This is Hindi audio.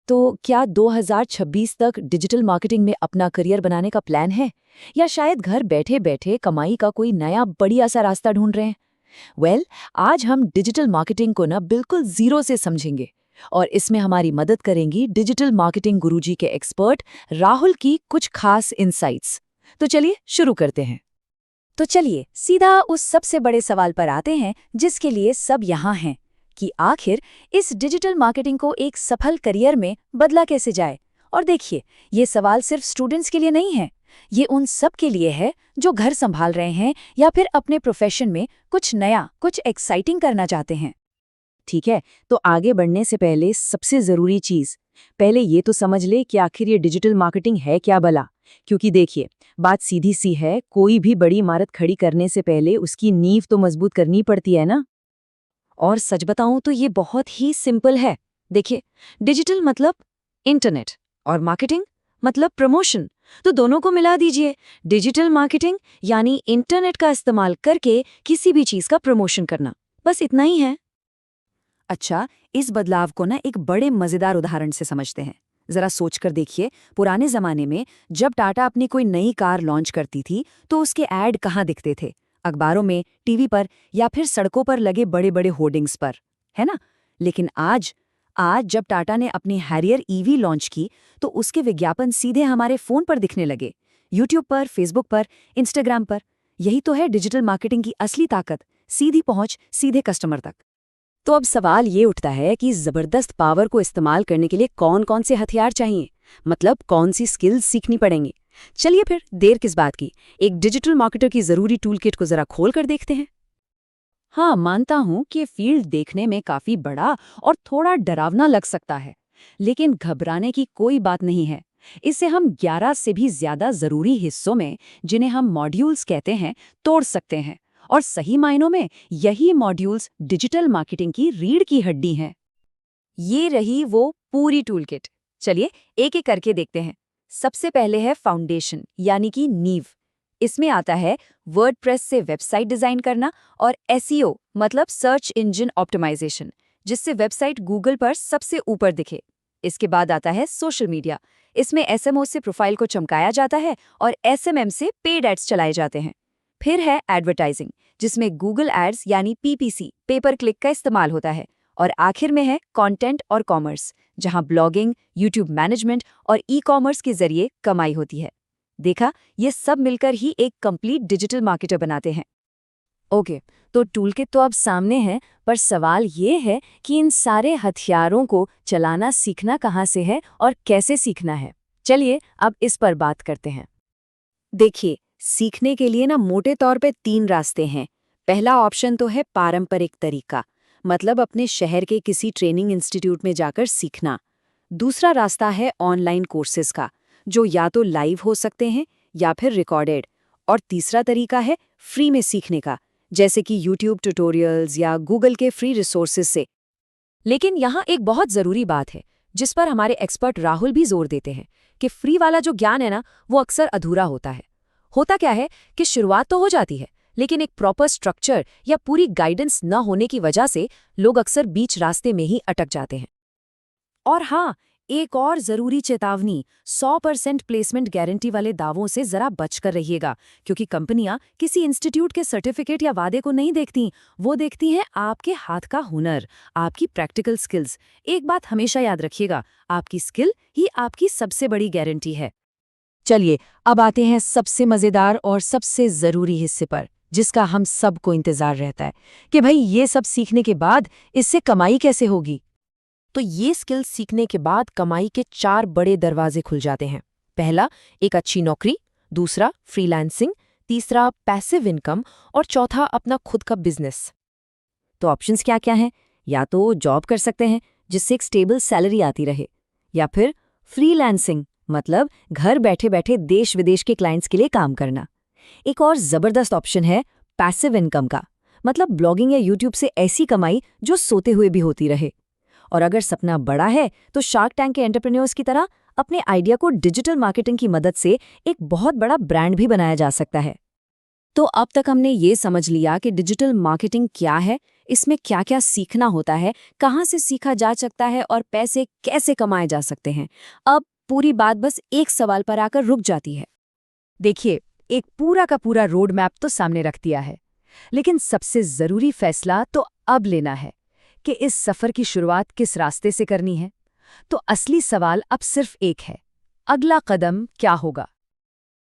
तो क्या 2026 तक डिजिटल मार्केटिंग में अपना करियर बनाने का प्लान है, या शायद घर बैठे बैठे कमाई का कोई नया बढ़िया सा रास्ता ढूंढ रहे हैं? आज हम डिजिटल मार्केटिंग को ना बिल्कुल जीरो से समझेंगे, और इसमें हमारी मदद करेंगी डिजिटल मार्केटिंग गुरुजी के एक्सपर्ट राहुल की कुछ खास इनसाइट्स। तो चलिए शुरू करते हैं। तो चलिए सीधा उस सबसे बड़े सवाल पर आते हैं जिसके लिए सब यहाँ हैं, कि आखिर इस डिजिटल मार्केटिंग को एक सफल करियर में बदला कैसे जाए। और देखिए, ये सवाल सिर्फ स्टूडेंट्स के लिए नहीं है, ये उन सब के लिए है जो घर संभाल रहे हैं या फिर अपने प्रोफेशन में कुछ नया, कुछ एक्साइटिंग करना चाहते हैं। ठीक है, तो आगे बढ़ने से पहले सबसे जरूरी चीज, पहले ये तो समझ ले कि आखिर ये डिजिटल मार्केटिंग है क्या भला। क्योंकि देखिए, बात सीधी सी है, कोई भी बड़ी इमारत खड़ी करने से पहले उसकी नींव तो मजबूत करनी पड़ती है ना। और सच बताऊं तो ये बहुत ही सिंपल है। देखिए, डिजिटल मतलब इंटरनेट, और मार्केटिंग मतलब प्रमोशन। तो दोनों को मिला दीजिए। डिजिटल मार्केटिंग यानी इंटरनेट का इस्तेमाल करके किसी भी चीज का प्रमोशन करना, बस इतना ही है। अच्छा, इस बदलाव को ना एक बड़े मजेदार उदाहरण से समझते हैं। जरा सोचकर देखिए, पुराने जमाने में जब टाटा अपनी कोई नई कार लॉन्च करती थी तो उसके ऐड कहाँ दिखते थे? अखबारों में, टीवी पर, या फिर सड़कों पर लगे बड़े बड़े होर्डिंग्स पर, है ना? लेकिन आज आज जब टाटा ने अपनी हैरियर ईवी लॉन्च की तो उसके विज्ञापन सीधे हमारे फोन पर दिखने लगे। यूट्यूब पर, फेसबुक पर, इंस्टाग्राम पर। यही तो है डिजिटल मार्केटिंग की असली ताकत, सीधी पहुंच, सीधे कस्टमर तक। तो अब सवाल ये उठता है कि जबरदस्त पावर को इस्तेमाल करने के लिए कौन कौन से हथियार चाहिए, मतलब कौन सी स्किल्स सीखनी पड़ेंगी। चलिए फिर देर किस बात की, एक डिजिटल मार्केटर की जरूरी टूल किट को जरा खोल कर देखते हैं। हाँ, मानता हूँ कि फील्ड देखने में काफी बड़ा और थोड़ा डरावना लग सकता है, लेकिन घबराने की कोई बात नहीं है। इसे हम 11 से भी ज्यादा जरूरी हिस्सों में, जिन्हें हम मॉड्यूल्स कहते हैं, तोड़ सकते हैं। और सही मायनों में यही मॉड्यूल्स डिजिटल मार्केटिंग की रीढ़ की हड्डी हैं। ये रही वो पूरी टूलकिट। चलिए एक एक करके देखते हैं। सबसे पहले है फाउंडेशन, यानी कि नींव। इसमें आता है वर्डप्रेस से वेबसाइट डिजाइन करना, और एसईओ मतलब सर्च इंजन ऑप्टिमाइजेशन, जिससे वेबसाइट गूगल पर सबसे ऊपर दिखे। इसके बाद आता है सोशल मीडिया। इसमें एसएमओ से प्रोफाइल को चमकाया जाता है और एसएमएम से पेड एड्स चलाए जाते हैं। फिर है एडवर्टाइजिंग, जिसमें गूगल एड्स यानी पीपीसी, पे पर क्लिक का इस्तेमाल होता है। और आखिर में है कंटेंट और कॉमर्स, जहां ब्लॉगिंग, यूट्यूब मैनेजमेंट और ई कॉमर्स के जरिए कमाई होती है। देखा, ये सब मिलकर ही एक कंप्लीट डिजिटल मार्केटर बनाते हैं। ओके, तो टूलकिट तो अब सामने है, पर सवाल ये है कि इन सारे हथियारों को चलाना सीखना कहाँ से है और कैसे सीखना है। चलिए अब इस पर बात करते हैं। देखिए, सीखने के लिए ना मोटे तौर पे 3 रास्ते हैं। पहला ऑप्शन तो है पारंपरिक तरीका, मतलब अपने शहर के किसी ट्रेनिंग इंस्टीट्यूट में जाकर सीखना। दूसरा रास्ता है ऑनलाइन कोर्सेज का, जो या तो लाइव हो सकते हैं या फिर रिकॉर्डेड। और तीसरा तरीका है फ्री में सीखने का, जैसे कि यूट्यूब ट्यूटोरियल्स या गूगल के फ्री रिसोर्सेज से। लेकिन यहाँ एक बहुत ज़रूरी बात है, जिस पर हमारे एक्सपर्ट राहुल भी जोर देते हैं, कि फ्री वाला जो ज्ञान है ना, वो अक्सर अधूरा होता है। होता क्या है कि शुरुआत तो हो जाती है, लेकिन एक प्रॉपर स्ट्रक्चर या पूरी गाइडेंस न होने की वजह से लोग अक्सर बीच रास्ते में ही अटक जाते हैं। और हाँ, एक और जरूरी चेतावनी, 100% प्लेसमेंट गारंटी वाले दावों से जरा बचकर रहिएगा, क्योंकि कंपनियां किसी इंस्टीट्यूट के सर्टिफिकेट या वादे को नहीं देखती, वो देखती हैं आपके हाथ का हुनर, आपकी प्रैक्टिकल स्किल्स। एक बात हमेशा याद रखिएगा, आपकी स्किल ही आपकी सबसे बड़ी गारंटी है। चलिए अब आते हैं सबसे मजेदार और सबसे जरूरी हिस्से पर, जिसका हम सबको इंतजार रहता है कि भाई ये सब सीखने के बाद इससे कमाई कैसे होगी। तो ये स्किल्स सीखने के बाद कमाई के 4 बड़े दरवाजे खुल जाते हैं। पहला, एक अच्छी नौकरी। दूसरा, फ्रीलांसिंग। तीसरा, पैसिव इनकम। और चौथा, अपना खुद का बिजनेस। तो ऑप्शंस क्या क्या हैं? या तो जॉब कर सकते हैं, जिससे एक स्टेबल सैलरी आती रहे, या फिर फ्रीलांसिंग, मतलब घर बैठे बैठे देश विदेश के क्लाइंट्स के लिए काम करना। एक और जबरदस्त ऑप्शन है पैसिव इनकम का, मतलब ब्लॉगिंग या यूट्यूब से ऐसी कमाई जो सोते हुए भी होती रहे। और अगर सपना बड़ा है तो शार्क टैंक के एंटरप्रेन्योर्स की तरह अपने आइडिया को डिजिटल मार्केटिंग की मदद से एक बहुत बड़ा ब्रांड भी बनाया जा सकता है। तो अब तक हमने ये समझ लिया कि डिजिटल मार्केटिंग क्या है, इसमें क्या क्या सीखना होता है, कहाँ से सीखा जा सकता है और पैसे कैसे कमाए जा सकते हैं। अब पूरी बात बस एक सवाल पर आकर रुक जाती है। देखिए, एक पूरा का पूरा रोड मैप तो सामने रख दिया है, लेकिन सबसे ज़रूरी फैसला तो अब लेना है कि इस सफ़र की शुरुआत किस रास्ते से करनी है। तो असली सवाल अब सिर्फ एक है, अगला कदम क्या होगा।